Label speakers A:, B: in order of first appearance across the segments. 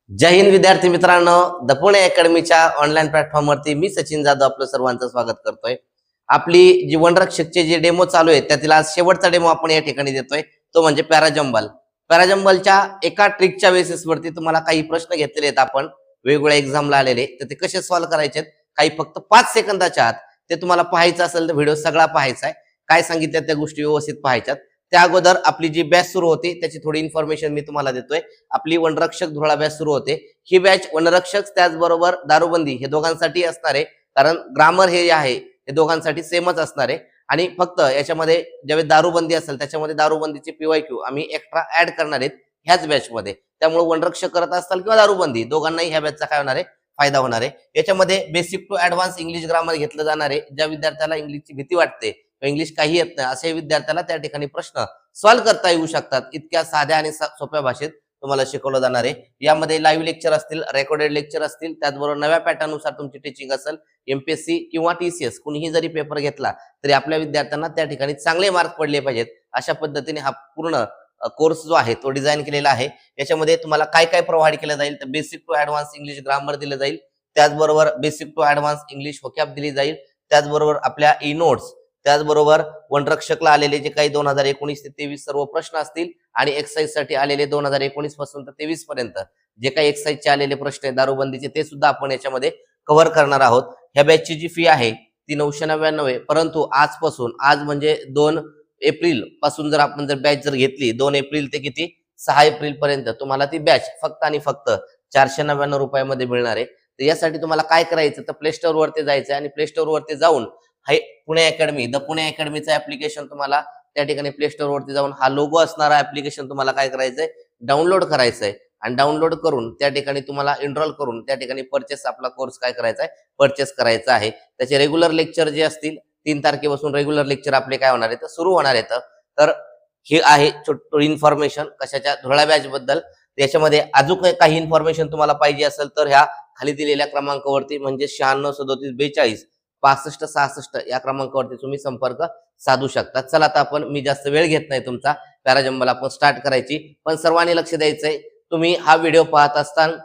A: जय हिंद विद्यार्थी मित्रांनो, the Pune अकॅडमीच्या online प्लॅटफॉर्मवरती मी सचिन जाधव आपलं सर्वांचं स्वागत करतोय। आपली जी वनरक्षकचे जे डेमो चालू आहे त्यातील आज शेवटचा डेमो आपण या ठिकाणी देतोय, तो म्हणजे पॅराजंबल। पॅराजंबलच्या एका ट्रिकच्या बेसिसवरती तुम्हाला काही प्रश्न घेतलेले आहेत आपण वेगवेगळ्या एक्झामला आलेले, तर ते कसे सॉल्व्ह करायचे काही फक्त 5 सेकंदाच्या आत ते तुम्हाला पाहायचं असेल तर व्हिडिओ सगळा पाहायचा आहे। काय सांगितलं त्या गोष्टी व्यवस्थित पाहायच्यात। त्या अगोदर आपली जी बॅच सुरू होती त्याची थोडी इन्फॉर्मेशन मी तुम्हाला देतोय। आपली वनरक्षक धुळा बॅच सुरू होते। ही बॅच वनरक्षक त्याचबरोबर दारूबंदी हे दोघांसाठी असणार आहे, कारण ग्रामर हे आहे हे दोघांसाठी सेमच असणार आहे। आणि फक्त याच्यामध्ये ज्यावेळी दारूबंदी असेल त्याच्यामध्ये दारूबंदीचे पीवायक्यू आम्ही एक्स्ट्रा ऍड करणार आहेत ह्याच बॅचमध्ये। त्यामुळे वनरक्षक करत असताल किंवा दारूबंदी दोघांनाही ह्या बॅचचा काय होणार आहे, फायदा होणार आहे। याच्यामध्ये basic to advance English grammar घेतलं जाणार आहे। ज्या विद्यार्थ्याला इंग्लिशची भीती वाटते, इंग्लिश काही येत नाही अशा विद्यार्थ्याला त्या ठिकाणी प्रश्न सॉल्व्ह करता येऊ शकतात। इतक्या साध्या आणि सोप्या भाषेत तुम्हाला शिकवलं जाणार आहे। यामध्ये लाईव्ह लेक्चर असतील, रेकॉर्डेड लेक्चर असतील, त्याचबरोबर नव्या पॅटर्ननुसार तुमची टीचिंग असेल। एमपीएससी किंवा टीसीएस कुणीही जरी पेपर घेतला तरी आपल्या विद्यार्थ्यांना त्या ठिकाणी चांगले मार्क पडले पाहिजेत अशा पद्धतीने हा पूर्ण कोर्स जो आहे तो डिझाईन केलेला आहे। याच्यामध्ये तुम्हाला काय काय प्रोव्हाइड केलं जाईल तर basic to advance English grammar दिलं जाईल, त्याचबरोबर basic to advance English vocab दिली जाईल, त्याचबरोबर आपल्या ई नोट्स, त्याचबरोबर वनरक्षकला आलेले जे काही 2019 ते 23 सर्व प्रश्न असतील आणि एक्सरसाइज साठी आलेले 2019 पासून तर 23 पर्यंत जे काही एक्सरसाइजचे आलेले प्रश्न आहेत दारूबंदीचे ते सुद्धा आपण याच्यामध्ये कव्हर करणार आहोत। ह्या बॅचची जी फी आहे ती 999 आहे, परंतु आजपासून आज म्हणजे 2 एप्रिल पासून जर आपण बॅच घेतली 2 एप्रिल ते किती 6 एप्रिल पर्यंत तुम्हाला ती बॅच फक्त आणि फक्त 499 रुपयामध्ये मिळणार आहे। तर यासाठी तुम्हाला काय करायचं तर प्ले स्टोअर वरती जायचं आणि प्ले स्टोअर वरती जाऊन हे पुणे अकॅडमी द पुणे अकॅडमीचं ऍप्लिकेशन तुम्हाला त्या ठिकाणी प्ले स्टोअर वरती जाऊन हा लोगो असणारा ऍप्लिकेशन तुम्हाला काय करायचंय डाउनलोड करायचंय आणि डाउनलोड करून त्या ठिकाणी तुम्हाला एनरोल करून त्या ठिकाणी परचेस आपला कोर्स काय करायचा आहे परचेस करायचा आहे। त्याचे रेग्युलर लेक्चर जे असतील 3 तारखेपासून रेग्युलर लेक्चर आपले काय होणार आहेत सुरू होणार आहेत। तर हे आहे छोटी इन्फॉर्मेशन कशाच्या धुळा बॅच बद्दल। त्याच्यामध्ये अजून काही इन्फॉर्मेशन तुम्हाला पाहिजे असेल तर ह्या खाली दिलेल्या क्रमांकावरती म्हणजे 96 37 42 65 66 या क्रमांकावरती तुम्ही संपर्क साधू शकता। चला आता आपण मी जास्त वेळ घेत नाही तुमचा, पॅराजंबल आपण स्टार्ट करायची। पण सर्वांनी लक्ष द्यायचंय, तुम्ही हा व्हिडिओ पाहत असताना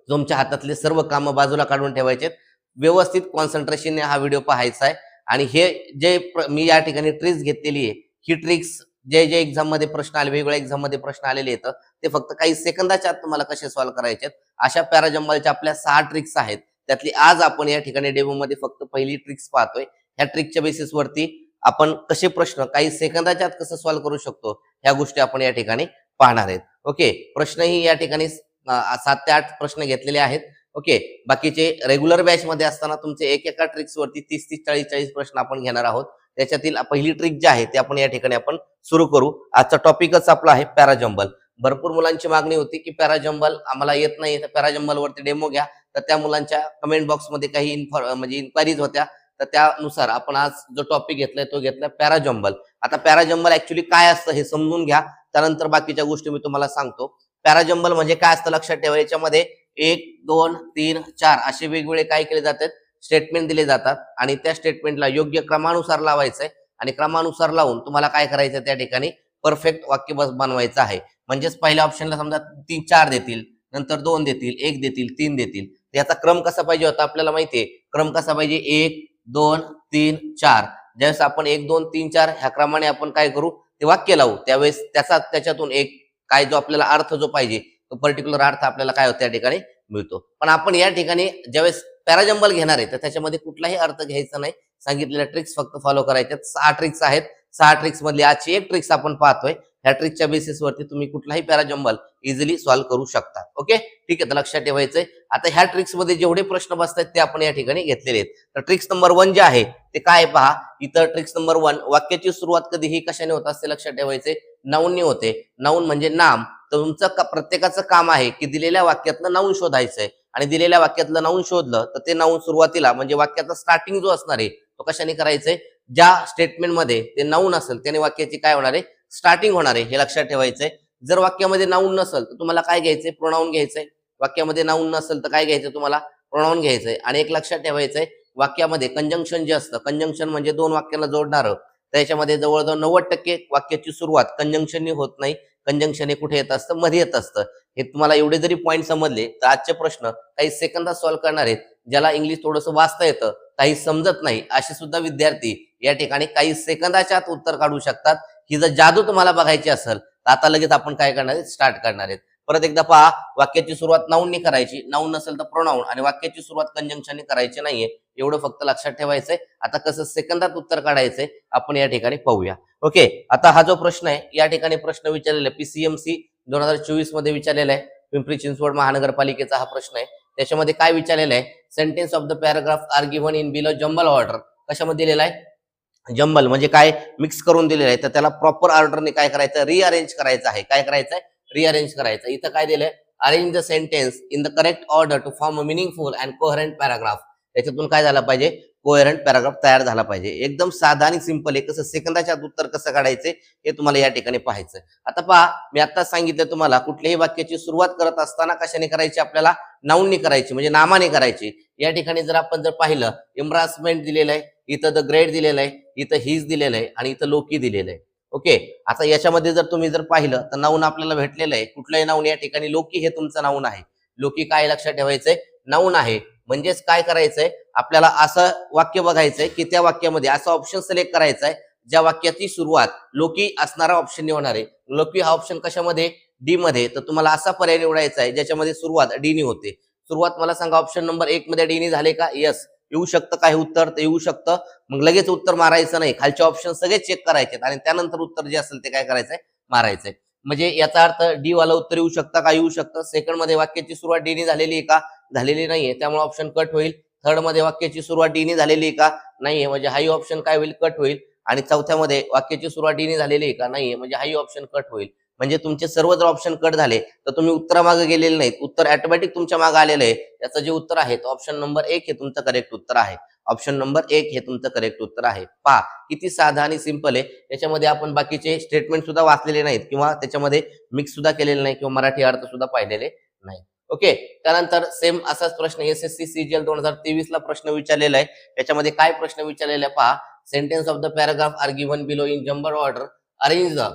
A: तुमच्या हातातले सर्व कामं बाजूला काढून ठेवायचे, व्यवस्थित कॉन्सन्ट्रेशनने हा व्हिडिओ पाहायचा आहे। आणि हे जे मी या ठिकाणी ट्रिक्स घेतलेली आहे ही ट्रिक्स जे जे एक्झाम मध्ये प्रश्न आले वेगवेगळ्या एक्झाम मध्ये प्रश्न आलेले आहेत ते फक्त काही सेकंदाच्या आत तुम्हाला कसे सॉल्व्ह करायचे अशा पॅराजंबलच्या आपल्या 6 ट्रिक्स आहेत। त्यातली आज आपण या ठिकाणी डेमो मध्ये फक्त पहिली ट्रिक्स पाहतोय। ह्या ट्रिकच्या बेसिस वरती आपण कसे प्रश्न काही सेकंदाच्या आत कसं सॉल्व्ह करू शकतो ह्या गोष्टी आपण या ठिकाणी पाहणार आहेत। ओके, प्रश्नही या ठिकाणी 7 ते 8 प्रश्न घेतलेले आहेत। ओके, बाकीचे रेग्युलर बॅच मध्ये असताना तुमचे एका ट्रिक्स वरती 30 40 40 प्रश्न आपण घेणार आहोत। त्याच्यातील पहिली ट्रिक जी आहे ते आपण या ठिकाणी आपण सुरू करू। आजचा टॉपिकच आपला आहे पॅराजंबल। भरपूर मुलांची मागणी होती की पॅराजंबल आम्हाला येत नाही तर पॅराजंबल वरती डेमो घ्या, तर त्या मुलांच्या कमेंट बॉक्स मध्ये काही म्हणजे इन्क्वायरीज होत्या, तर त्यानुसार आपण आज जो टॉपिक घेतलाय तो घेतलाय पॅराजंबल। आता पॅराजंबल ऍक्च्युली काय असतं हे समजून घ्या, त्यानंतर बाकीच्या गोष्टी मी तुम्हाला सांगतो। पॅराजंबल म्हणजे काय असतं लक्षात ठेवा, याच्यामध्ये 1 2 3 4 असे वेगवेगळे काय केले जातात स्टेटमेंट दिले जातात आणि त्या स्टेटमेंटला योग्य क्रमानुसार लावायचंय आणि क्रमानुसार लावून तुम्हाला काय करायचं त्या ठिकाणी परफेक्ट वाक्य बनवायचं आहे। म्हणजेच पहिल्या ऑप्शनला समजा 3 4 देतील, नंतर 2 देतील, 1 देतील, 3 देतील, याचा क्रम कसा पाहिजे होता आपल्याला माहितीये। क्रम कसा पाहिजे 1 2 3 4। ज्यावेळेस आपण 1 2 3 4 ह्या क्रमाने आपण काय करू ते वाक्य लावू त्यावेळेस त्याच्यातून एक काय जो आपल्याला अर्थ जो पाहिजे तो पर्टिक्युलर अर्थ आपल्याला काय होतो त्या ठिकाणी मिळतो। पण आपण या ठिकाणी ज्यावेळेस पॅराजंबल घेणार आहे तर त्याच्यामध्ये कुठलाही अर्थ घ्यायचा नाही, सांगितलेल्या ट्रिक्स फक्त फॉलो करायच्या। 6 ट्रिक्स आहेत, 6 ट्रिक्स मधली आजची एक ट्रिक्स आपण पाहतोय। ह्या ट्रिकच्या बेसिस वरती तुम्ही कुठलाही पॅराजंबल इझिली सॉल्व्ह करू शकता। ओके, ठीक आहे, तर लक्षात ठेवायचंय। आता ह्या ट्रिक्स मध्ये जेवढे प्रश्न बसतात ते आपण या ठिकाणी घेतलेले आहेत। तर ट्रिक्स नंबर 1 जे आहे ते काय पहा, इथं ट्रिक्स नंबर 1 वाक्याची सुरुवात कधीही कशाने होत असते लक्षात ठेवायचे, नाऊनने होते। नाऊन म्हणजे नाम। तुमचं प्रत्येकाचं काम आहे की दिलेल्या वाक्यातलं नाऊन शोधायचंय आणि दिलेल्या वाक्यातलं नाऊन शोधलं तर ते नाऊन सुरुवातीला म्हणजे वाक्याचा स्टार्टिंग जो असणार आहे तो कशाने करायचंय, ज्या स्टेटमेंट मध्ये ते नाऊन असेल त्याने वाक्याची काय होणार आहे स्टार्टिंग होणार आहे, हे लक्षात ठेवायचंय। जर वाक्यामध्ये नाऊन नसेल तर तुम्हाला काय घ्यायचंय प्रोनाऊन घ्यायचंय। वाक्यामध्ये नाऊन नसेल तर काय घ्यायचं तुम्हाला प्रोनाऊन घ्यायचंय। आणि एक लक्षात ठेवायचंय वाक्यामध्ये कंजंक्शन जे असतं, कंजंक्शन म्हणजे 2 वाक्यांना जोडणारं, त्याच्यामध्ये जवळजवळ 90% वाक्याची सुरुवात कंजंक्शननी होत नाही, कंजंक्शन हे कुठे येत असतं, मध्ये येत असतं. हे तुम्हाला एवढे जरी पॉईंट समजले तर आजचे प्रश्न काही सेकंदात सॉल्व्ह करणार आहेत. ज्याला इंग्लिश थोडंसं वाचता येतं, काही समजत नाही, असे सुद्धा विद्यार्थी या ठिकाणी काही सेकंदाच्या आत उत्तर काढू शकतात. ही जर जादू तुम्हाला बघायची असेल तर आता लगेच आपण काय करणार आहे, स्टार्ट करणार आहेत. परत एकदा पहा, वाक्याची सुरुवात नाऊनने करायची, नाऊन नसेल तर प्रोनाऊन, आणि वाक्याची सुरुवात कंजंक्शनने करायची नाहीये, एवढं फक्त लक्षात ठेवायचंय. आता कसं सेकंदात उत्तर काढायचंय आपण या ठिकाणी पाहूया. ओके, आता हा जो प्रश्न आहे या ठिकाणी प्रश्न विचारलेला आहे PCMC 2024 मध्ये विचारलेला आहे. पिंपरी चिंचवड महानगरपालिकेचा हा प्रश्न आहे. त्याच्यामध्ये काय विचारलेलं आहे, sentence of the paragraph are given in below jumble order. कशामध्ये दिलेला आहे, जंबल म्हणजे काय, मिक्स करून दिलेलं आहे, तर त्याला प्रॉपर ऑर्डरने काय करायचं, रिअरेंज करायचं आहे. काय करायचं आहे, रिअरेंज करायचं. इथं काय दिलंय, arrange the sentence in the correct order to form a meaningful and coherent paragraph. त्याच्यातून काय झाला पाहिजे, कोहरंट पॅराग्राफ तयार झाला पाहिजे. एकदम साधा आणि सिंपल आहे. कसं सेकंदाच्या आत उत्तर कसं काढायचे हे तुम्हाला या ठिकाणी पाहायचं. आता पहा, मी आता सांगितलं तुम्हाला, कुठल्याही वाक्याची सुरुवात करत असताना कशाने करायची, आपल्याला नाऊनने करायची, म्हणजे नामाने करायची. या ठिकाणी जर आपण जर पाहिलं, इम्ब्रासमेंट दिलेलं आहे, इथं द ग्रेट दिलेलं आहे, इथं हीज दिलेलं आहे, आणि इथं लोकी दिलेलं आहे. ओके, आता याच्यामध्ये जर तुम्ही जर पाहिलं तर नाऊन आपल्याला भेटलेलं आहे. कुठलंही नाऊन, या ठिकाणी लोकी हे तुमचं नाऊन आहे. लोकी काय लक्षात ठेवायचंय, नाऊन आहे. म्हणजेच काय करायचंय, आपल्याला असं वाक्य बघायचंय की त्या वाक्यामध्ये असं ऑप्शन सिलेक्ट करायचा आहे ज्या वाक्याची सुरुवात लोकी असणारा ऑप्शन निवडणार आहे. लोकी हा ऑप्शन कशामध्ये, डी मध्ये. तर तुम्हाला असा पर्याय निवडायचा आहे ज्याच्यामध्ये सुरुवात डी ने होते. सुरुवात मला सांगा, ऑप्शन नंबर 1 मध्ये डी ने झाले का, यस. येऊ शकतं काही उत्तर तर येऊ शकतं, मग लगेच उत्तर मारायचं नाही, खालचे ऑप्शन सगळे चेक करायचे आणि त्यानंतर उत्तर जे असेल ते काय करायचंय, मारायचंय. म्हणजे याचा अर्थ डी वाला उत्तर येऊ शकतं का, येऊ शकतं. सेकंड मध्ये वाक्याची सुरुवात डी ने झालेली आहे का, झालेली नाहीये, त्यामुळे ऑप्शन कट होईल. थर्ड मध्ये वाक्याची सुरुवात डी ने झालेली आहे का, नाहीये, म्हणजे हाही ऑप्शन काय होईल, कट होईल. आणि चौथ्यामध्ये वाक्याची सुरुवात डी ने झालेली आहे का, नाहीये, म्हणजे हाही ऑप्शन कट होईल. म्हणजे तुमचे सर्व जर ऑप्शन कट झाले तर तुम्ही उत्तरामागे गेलेले नाहीत, उत्तर ऑटोमॅटिक तुमच्या मागे आलेलं आहे. याचं जे उत्तर आहे ऑप्शन नंबर 1 हे तुमचं करेक्ट उत्तर आहे. ऑप्शन नंबर 1 हे तुमचं करेक्ट उत्तर आहे. पहा किती साधा आणि सिंपल आहे. याच्यामध्ये आपण बाकीचे स्टेटमेंट सुद्धा वाचलेले नाहीत किंवा त्याच्यामध्ये मिक्स सुद्धा केलेले नाही किंवा मराठी अर्थ सुद्धा पाहिलेले नाही. ओके, त्यानंतर सेम असाच प्रश्न SSC CGL 2023 ला प्रश्न विचारलेला आहे. याच्यामध्ये काय प्रश्न विचारलेला आहे पहा, sentence of the paragraph are given below in jumble order, arrange the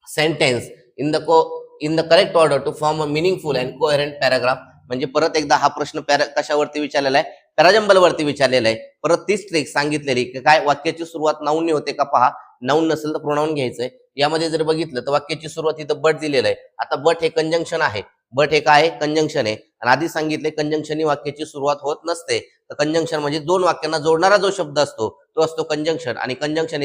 A: sentence in the correct order to form a meaningful and coherent paragraph. म्हणजे परत एकदा हा प्रश्न कशावरती विचारलेला आहे, पॅराजंबल वरती विचारलेला आहे. परत तीच ट्रिक सांगितलेली की काय, वाक्याची सुरुवात नाऊनने होते का पहा, नाऊन नसेल तर प्रोनाऊन घ्यायचंय. यामध्ये जर बघितलं तर वाक्याची सुरुवात इथं बट दिलेलं आहे. आता बट हे कंजंक्शन आहे, बट हे काय कंजंक्शन आहे, आणि आधी सांगितले कंजंक्शननी वाक्याची सुरुवात होत नसते. तर कंजंक्शन म्हणजे दोन वाक्यांना जोडणारा जो शब्द असतो तो असतो कंजंक्शन, आणि कंजंक्शन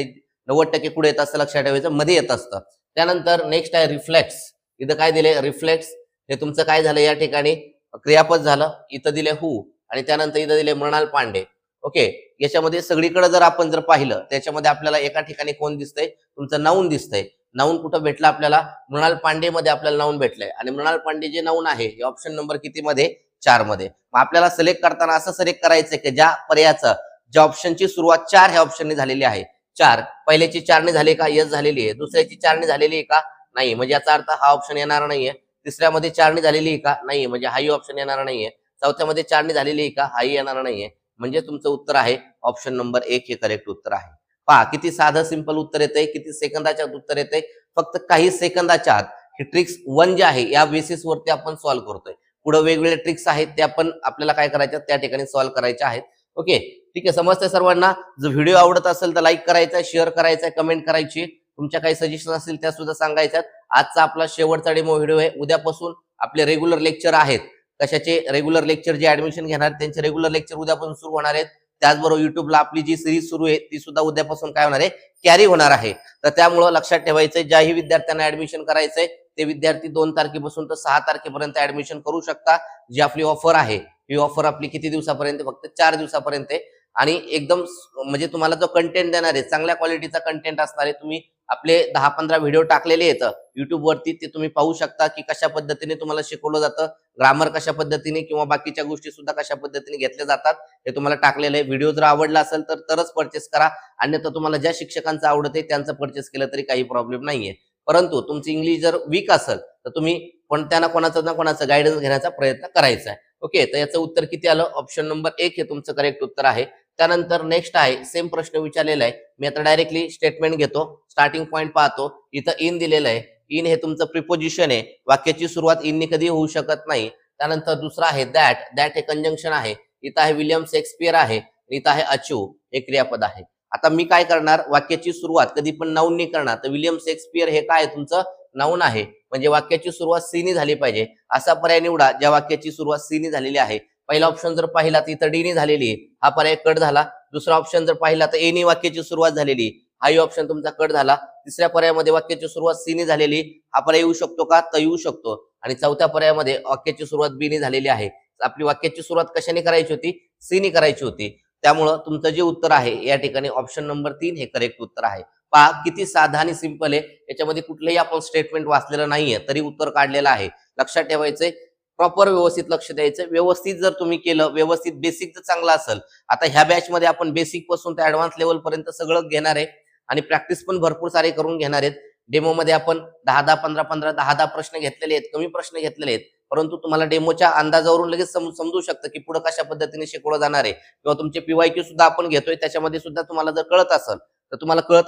A: 90% कुठे येत असतं लक्षात ठेवायचं, मध्ये येत असतं. त्यानंतर नेक्स्ट आहे रिफ्लेक्स. इथं काय दिले, रिफ्लेक्स हे तुमचं काय झालं या ठिकाणी क्रियापद झालं. इथं दिले हु, आणि त्यानंतर इथं दिले मृणाल पांडे. ओके, याच्यामध्ये सगळीकडे जर आपण जर पाहिलं त्याच्यामध्ये आपल्याला एका ठिकाणी कोण दिसतंय, तुमचं नाऊन दिसतंय. नाऊन कुठं भेटलं आपल्याला, मृणाल पांडे मध्ये आपल्याला नाऊन भेटलंय, आणि मृणाल पांडे जे नाऊन आहे हे ऑप्शन नंबर किती मध्ये, 4 मध्ये. मग आपल्याला सिलेक्ट करताना असं सिलेक्ट करायचंय की ज्या पर्यायाचं, ज्या ऑप्शनची सुरुवात 4 ह्या ऑप्शनने झालेली आहे. 4 पहिल्याची 4 ने झाली का, यस झालेली आहे. दुसऱ्याची 4 ने झालेली आहे का, नाही, म्हणजे याचा अर्थ हा ऑप्शन येणार नाहीये. तिसऱ्यामध्ये 4 ने झालेली आहे का, नाही, म्हणजे हाही ऑप्शन येणार नाहीये. चौथ्यामध्ये 4 ने झालेली आहे का, हाही येणार नाहीये. म्हणजे तुमचं उत्तर आहे ऑप्शन नंबर 1 हे करेक्ट उत्तर आहे. पहा किती साधं सिंपल उत्तर येतंय, किती सेकंदाच्या आत उत्तर येतंय. फक्त काही सेकंदाच्या आत ही ट्रिक्स 1 जे आहे या बेसिसवरती आपण सॉल्व्ह करतोय. पुढे वेगवेगळे ट्रिक्स आहेत त्या पण आपल्याला काय करायच्या, त्या ठिकाणी सॉल्व्ह करायच्या आहेत. ओके, ठीक आहे, समजतंय सर्वांना. जर व्हिडिओ आवडत असेल तर लाईक करायचा, शेअर करायचा, कमेंट करायची. तुमच्या काही सजेशन असतील त्या सुद्धा सांगायच्यात. आजचा आपला शेवटचा डेमो व्हिडिओ आहे. उद्यापासून आपले रेग्युलर लेक्चर आहेत. कशाचे रेग्युलर लेक्चर, जे ऍडमिशन घेणार त्यांचे रेग्युलर लेक्चर उद्यापासून सुरू होणार आहेत. त्याचबरोबर युट्यूबला आपली जी सिरीज सुरू आहे ती सुद्धा उद्यापासून काय होणार आहे, कॅरी होणार आहे. तर त्यामुळं लक्षात ठेवायचंय, ज्याही विद्यार्थ्यांना ऍडमिशन करायचंय ते विद्यार्थी 2 तारखेपासून तर 6 तारखेपर्यंत ऍडमिशन करू शकता. जी आपली ऑफर आहे ही ऑफर आपली किती दिवसापर्यंत, फक्त 4 दिवसापर्यंत आहे. आणि एकदम म्हणजे तुम्हाला जो कंटेंट देणार आहे चांगल्या क्वालिटीचा कंटेंट असणार आहे. तुम्ही आपले 10-15 व्हिडिओ टाकलेले आहेत युट्यूब वरती, ते तुम्ही पाहू शकता की कशा पद्धतीने तुम्हाला शिकवलं जातं, ग्रामर कशा पद्धतीने किंवा बाकीच्या गोष्टी सुद्धा कशा पद्धतीने घेतल्या जातात हे तुम्हाला टाकलेलं आहे. व्हिडिओ जर आवडला असेल तर तरच परचेस करा, अन्यथा तुम्हाला ज्या शिक्षकांचं आवडते त्यांचं परचेस केलं तरी काही प्रॉब्लेम नाहीये. परंतु तुमची इंग्लिश जर वीक असेल तर तुम्ही कोणत्या ना कोणाचं गायडन्स घेण्याचा प्रयत्न करायचा आहे. ओके, तर याचं उत्तर किती आलं, ऑप्शन नंबर 1 हे तुमचं करेक्ट उत्तर आहे. त्यानंतर नेक्स्ट आहे सेम प्रश्न विचारलेला आहे. मी आता डायरेक्टली स्टेटमेंट घेतो. स्टार्टिंग पॉईंट पाहतो. इथं इन दिलेलं आहे. इन हे तुमचं प्रिपोजिशन आहे. वाक्याची सुरुवात इनने कधी होऊ शकत नाही. त्यानंतर दुसरा आहे दॅट. दॅट हे कंजंक्शन आहे. इथं आहे विलियम शेक्सपियर आहे. इथं आहे अचीव हे क्रियापद आहे. आता मी काय करणार, वाक्याची सुरुवात कधी पण नाऊननी करणार. तर विलियम शेक्सपियर हे काय तुमचं नाऊन आहे, म्हणजे वाक्याची सुरुवात सीनी झाली पाहिजे. असा पर्याय निवडा ज्या वाक्याची सुरुवात सीनी झालेली आहे. पहिला ऑप्शन जर पाहिला तर इथं डीनी झालेली आहे, हा पर्याय कट झाला. दुसरा ऑप्शन जर पाहिला तर एनी वाक्याची सुरुवात झालेली, हाही ऑप्शन तुमचा कट झाला. तिसऱ्या पर्यायामध्ये वाक्याची सुरुवात सीनी झालेली, हा पर्याय येऊ शकतो का, तर येऊ शकतो. आणि चौथ्या पर्यायामध्ये वाक्याची सुरुवात बीनी झालेली आहे. आपली वाक्याची सुरुवात कशाने करायची होती, सीनी करायची होती. त्यामुळं तुमचं जे उत्तर आहे या ठिकाणी ऑप्शन नंबर 3 हे करेक्ट उत्तर आहे. पहा किती साधा आणि सिंपल आहे. याच्यामध्ये कुठलंही आपण स्टेटमेंट वाचलेलं नाहीये तरी उत्तर काढलेलं आहे. लक्षात ठेवायचंय, प्रॉपर व्यवस्थित लक्ष द्यायचं. व्यवस्थित जर तुम्ही केलं, व्यवस्थित बेसिक जर चांगला असेल, आता ह्या बॅच मध्ये आपण बेसिक पासून ते ऍडव्हान्स लेवल पर्यंत सगळं घेणार आहे आणि प्रॅक्टिस पण भरपूर सारे करून घेणार आहेत. डेमो मध्ये आपण 10-10, 15-15, 10-10 प्रश्न घेतलेले आहेत, कमी प्रश्न घेतलेले आहेत. परंतु तुम्हाला डेमोच्या अंदाजावरून लगेच समजू शकतं की पुढे कशा पद्धतीने शिकवलं जाणार आहे. किंवा तुमचे पीवायक्यू सुद्धा आपण घेतोय, त्याच्यामध्ये सुद्धा तुम्हाला जर कळत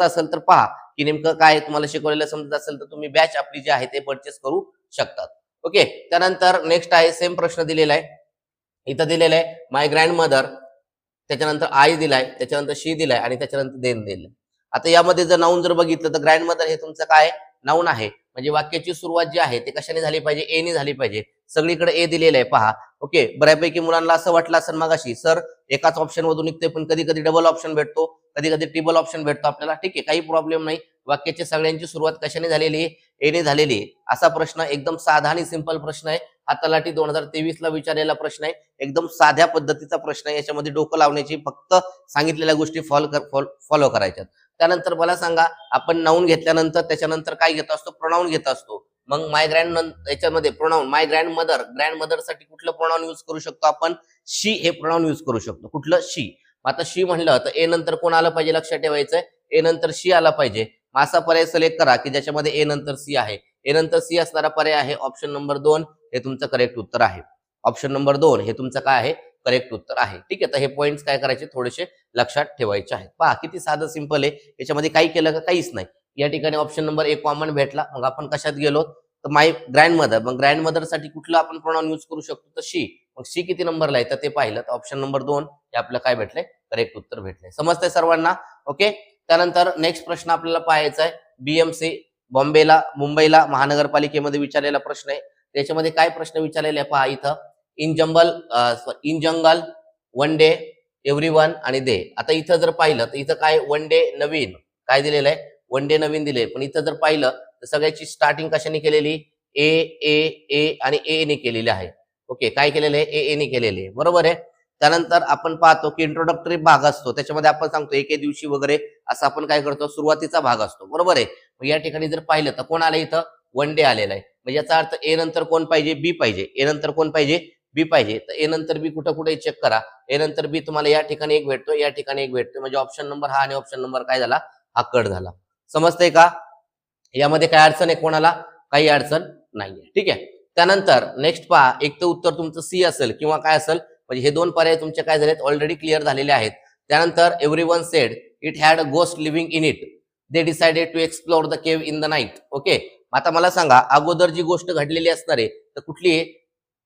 A: असेल तर पहा की नेमकं काय तुम्हाला शिकवलेलं समजत असेल तर तुम्ही बॅच आपली जी आहे ते परचेस करू शकतात. ओके, त्यानंतर नेक्स्ट आहे सेम प्रश्न दिलेला आहे. इथं दिलेलं आहे माय ग्रँड मदर, त्याच्यानंतर आई दिलाय, त्याच्यानंतर शी दिलाय आणि त्याच्यानंतर देन दिलंय. आता यामध्ये जर नाऊन जर बघितलं तर ग्रँड मदर हे तुमचं काय नाऊन आहे, म्हणजे वाक्याची सुरुवात जी आहे ते कशाने झाली पाहिजे, एने झाली पाहिजे. सगळीकडे ए दिलेलं आहे पहा. ओके, बऱ्यापैकी मुलांना असं वाटलं असेल मगाशी सर एकाच ऑप्शन मधून निघते, पण कधी कधी डबल ऑप्शन भेटतो, कधी कधी ट्रिपल ऑप्शन भेटतो आपल्याला. ठीक आहे, काही प्रॉब्लेम नाही. वाक्याची सगळ्यांची सुरुवात कशाने झालेली आहे, एने झालेली आहे. असा प्रश्न एकदम साधा आणि सिंपल प्रश्न आहे. हा तलाठी 2023 ला विचारलेला प्रश्न आहे. एकदम साध्या पद्धतीचा प्रश्न आहे. याच्यामध्ये डोकं लावण्याची, फक्त सांगितलेल्या गोष्टी फॉलो करायच्यात. त्यानंतर मला सांगा, आपण नाऊन घेतल्यानंतर त्याच्यानंतर काय घेत असतो, प्रोनाऊन घेत असतो. मग माय ग्रँड याच्यामध्ये प्रोनाऊन माय ग्रँड मदर साठी कुठलं प्रोनाऊन यूज करू शकतो आपण, शी हे प्रोनाऊन यूज करू शकतो. कुठलं, शी. आता शी म्हणलं तर ए नंतर कोण आलं पाहिजे, लक्षात ठेवायचंय, ए नंतर शी आला पाहिजे. असा पर्याय सिलेक्ट करा की ज्याच्यामध्ये ए नंतर सी आहे. ए नंतर सी असणारा पर्याय आहे ऑप्शन नंबर 2 हे तुमचं करेक्ट उत्तर आहे. ऑप्शन नंबर 2 हे तुमचं काय आहे, करेक्ट उत्तर आहे. ठीक आहे, तर हे पॉइंट्स काय करायचे, थोडेसे लक्षात ठेवायचे आहेत. पहा किती साधं सिंपल आहे. याच्यामध्ये काही केलं का, काहीच नाही. या ठिकाणी ऑप्शन नंबर 1 कॉमन भेटला. मग आपण कशात गेलो तर माय ग्रँड मदर. मग ग्रँड मदर साठी कुठलं आपण प्रोनाउन यूज करू शकतो, तर शी. मग शी किती नंबरला आहे तर ते पाहिलं तर ऑप्शन नंबर 2 हे आपलं काय भेटलंय, करेक्ट उत्तर भेटलंय. समजतंय सर्वांना. ओके, त्यानंतर नेक्स्ट प्रश्न आपल्याला पाहायचा आहे. बीएमसी बॉम्बेला, मुंबईला महानगरपालिकेमध्ये विचारलेला प्रश्न आहे. त्याच्यामध्ये काय प्रश्न विचारलेले आहे पहा इथं. In jungle one day everyone आणि दे. आता इथं जर पाहिलं तर इथं काय वन डे नवीन काय दिलेलं आहे, वन डे नवीन दिले. पण इथं जर पाहिलं तर सगळ्याची स्टार्टिंग कशाने केलेली, ए ए ए आणि ए ने केलेली आहे. ओके, काय केलेलं आहे, ए ने केलेले आहे, बरोबर आहे. त्यानंतर आपण पाहतो की इंट्रोडक्टरी भाग असतो, त्याच्यामध्ये आपण सांगतो एके दिवशी वगैरे असं आपण काय करतो, सुरुवातीचा भाग असतो, बरोबर आहे. मग या ठिकाणी जर पाहिलं तर कोण आलं इथं, वन डे आलेला आहे. म्हणजे याचा अर्थ ए नंतर कोण पाहिजे, बी पाहिजे. ए नंतर कोण पाहिजे, बी पाहिजे. तर ए नंतर बी कुठं कुठे चेक करा. ए नंतर बी तुम्हाला या ठिकाणी एक भेटतो, या ठिकाणी एक भेटतो. म्हणजे ऑप्शन नंबर हा आणि ऑप्शन नंबर काय झाला, हा कट झाला. समजतंय का, यामध्ये काय अडचण आहे कोणाला, काही अडचण नाहीये. ठीक आहे, त्यानंतर नेक्स्ट पहा. एक तर उत्तर तुमचं सी असेल किंवा काय असेल, म्हणजे हे दोन पर्याय तुमचे काय झालेत, ऑलरेडी क्लिअर झालेले आहेत. त्यानंतर everyone said it had a ghost living in it, they decided to explore the cave in the night. Okay, आता मला सांगा अगोदर जी गोष्ट घडलेली असणार आहे तर कुठली आहे,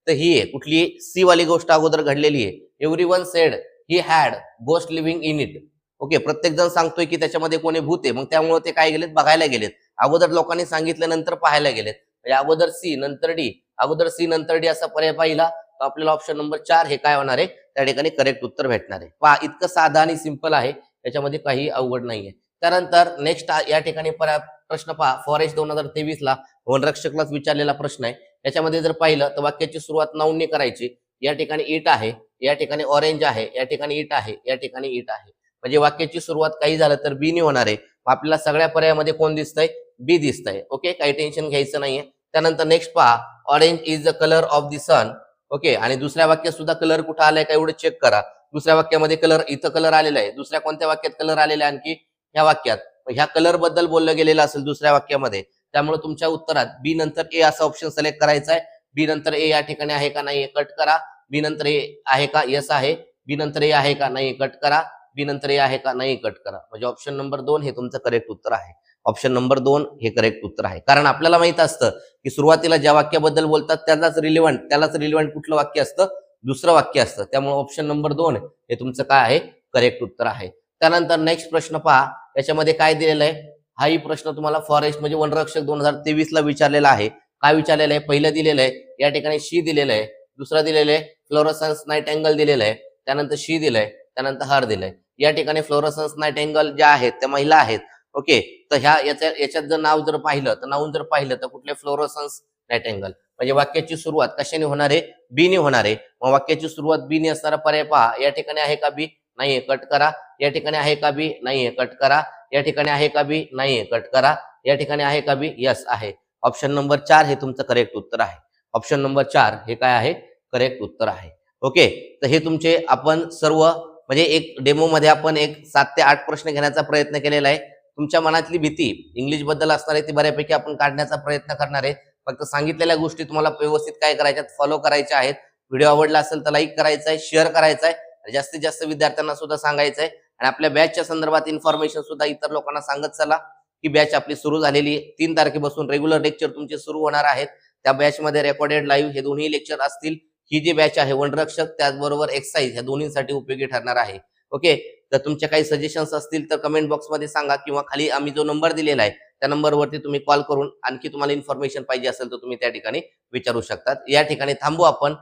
A: तर ही आहे. कुठली, सी वाली गोष्ट अगोदर घडलेली आहे. Everyone said he had ghost living in it. Okay, प्रत्येक जण सांगतोय की त्याच्यामध्ये कोणी भूत आहे, मग त्यामुळे ते काय गेलेत, बघायला गेलेत. अगोदर लोकांनी सांगितल्यानंतर पाहायला गेलेत. म्हणजे अगोदर सी नंतर डी, अगोदर सी नंतर डी असा पर्याय पाहिला तर आपल्याला ऑप्शन नंबर 4 हे काय होणार आहे, त्या ठिकाणी करेक्ट उत्तर भेटणार आहे. पहा इतकं साधा आणि सिंपल आहे, त्याच्यामध्ये काही अवघड नाहीये. त्यानंतर नेक्स्ट या ठिकाणी प्रश्न पहा. फॉरेस्ट 2023 ला वनरक्षकलाच विचारलेला प्रश्न आहे. याच्यामध्ये जर पाहिलं तर वाक्याची सुरुवात नाऊनने करायची. या ठिकाणी इट आहे, या ठिकाणी ऑरेंज आहे, या ठिकाणी इट आहे, या ठिकाणी इट आहे. म्हणजे वाक्याची सुरुवात काही झालं तर बी ने होणार आहे. आपल्याला सगळ्या पर्यायामध्ये कोण दिसतंय, बी दिसतंय. ओके, काही टेन्शन घ्यायचं नाहीये. त्यानंतर नेक्स्ट पहा. Orange is the colour of the sun. Okay, आणि दुसऱ्या वाक्यात सुद्धा कलर कुठं आलाय का एवढं चेक करा. दुसऱ्या वाक्यामध्ये कलर, इथं कलर आलेला आहे. दुसऱ्या कोणत्या वाक्यात कलर आलेला आहे, आणखी ह्या वाक्यात. ह्या कलर बद्दल बोललं गेलेलं असेल दुसऱ्या वाक्यामध्ये, त्यामुळे तुमच्या उत्तरात बी नंतर ए असा ऑप्शन सिलेक्ट करायचा आहे. बी नंतर ए या ठिकाणी आहे का नाही कट करा. बी नंतर ए आहे का, यस आहे. बी नंतर ए आहे का नाही कट करा, बी नंतर ए आहे का नाही कट करा. म्हणजे ऑप्शन नंबर 2 हे तुमचं करेक्ट उत्तर आहे. ऑप्शन नंबर 2 हे करेक्ट उत्तर आहे. कारण आपल्याला माहित असतं की सुरुवातीला ज्या वाक्याबद्दल बोलतात त्यालाच रिलेव्हंट कुठलं वाक्य असतं, दुसरं वाक्य असतं. त्यामुळे ऑप्शन नंबर 2 हे तुमचं काय आहे, करेक्ट उत्तर आहे. त्यानंतर नेक्स्ट प्रश्न पहा, याच्यामध्ये काय दिलेलं आहे. हाही प्रश्न तुम्हाला फॉरेस्ट म्हणजे वनरक्षक 2023 ला विचारलेला आहे. काय विचारलेलं आहे, पहिलं दिलेलं आहे या ठिकाणी शी दिलेलं आहे, दुसरं दिलेलं आहे फ्लोरोसन्स नाईट अँगल दिलेलं आहे, त्यानंतर शी दिलंय, त्यानंतर हर दिलंय. या ठिकाणी फ्लोरोसन्स नाईट अँगल ज्या आहेत त्या महिला आहेत. ओके, तर याच्यात जर नाव जर पाहिलं तर कुठले फ्लोरोसन्स नाईट अँगल. म्हणजे वाक्याची सुरुवात कशाने होणार आहे, बी ने होणार आहे. मग वाक्याची सुरुवात बी ने असणारा पर्याय पहा. या ठिकाणी आहे का बी, नाहीये, कट करा. या ठिकाणी आहे का बी, नाहीये, कट करा. या ठिकाणी आहे का बी, नाहीये, कट करा. या ठिकाणी आहे का बी, यस आहे. ऑप्शन नंबर 4 हे तुमचं करेक्ट उत्तर आहे. ऑप्शन नंबर 4 हे काय आहे, करेक्ट उत्तर आहे. ओके, तर हे तुमचे आपण सर्व म्हणजे एक डेमो मध्ये आपण एक 7 ते 8 प्रश्न घेण्याचा प्रयत्न केलेला आहे. तुमच्या मनातली भीती इंग्लिश बद्दल असणार आहे ती बऱ्यापैकी आपण काढण्याचा प्रयत्न करणार आहे. फक्त सांगितलेल्या गोष्टी तुम्हाला व्यवस्थित काय करायच्यात, फॉलो करायच्या आहेत. व्हिडिओ आवडला असेल तर लाईक करायचा आहे, शेअर करायचा आहे, जास्तीत जास्त विद्यार्थ्यांना सुद्धा सांगायचं आहे. आणि आपल्या बॅचच्या संदर्भात इन्फॉर्मेशन सुद्धा इतर लोकांना सांगत चला की बॅच आपली सुरू झालेली आहे. 3 तारखेपासून रेग्युलर लेक्चर तुमचे सुरू होणार आहेत. त्या बॅचमध्ये रेकॉर्डेड लाईव्ह हे दोन्ही लेक्चर असतील. ही जी बॅच आहे वनरक्षक त्याचबरोबर एक्सरसाइज ह्या दोन्हीसाठी उपयोगी ठरणार आहे. ओके, तर तुमचे काही सजेशन्स असतील तर कमेंट बॉक्समध्ये सांगा किंवा खाली आम्ही जो नंबर दिलेला आहे त्या नंबरवरती तुम्ही कॉल करून आणखी तुम्हाला इन्फॉर्मेशन पाहिजे असेल तर तुम्ही त्या ठिकाणी विचारू शकतात. या ठिकाणी थांबू आपण.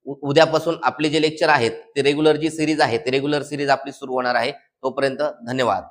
A: उद्यापासून आपले जे लेक्चर आहेत ते रेग्युलर जी सिरीज आहे ते रेग्युलर सिरीज आपली सुरू होणार आहे. तोपर्यंत धन्यवाद.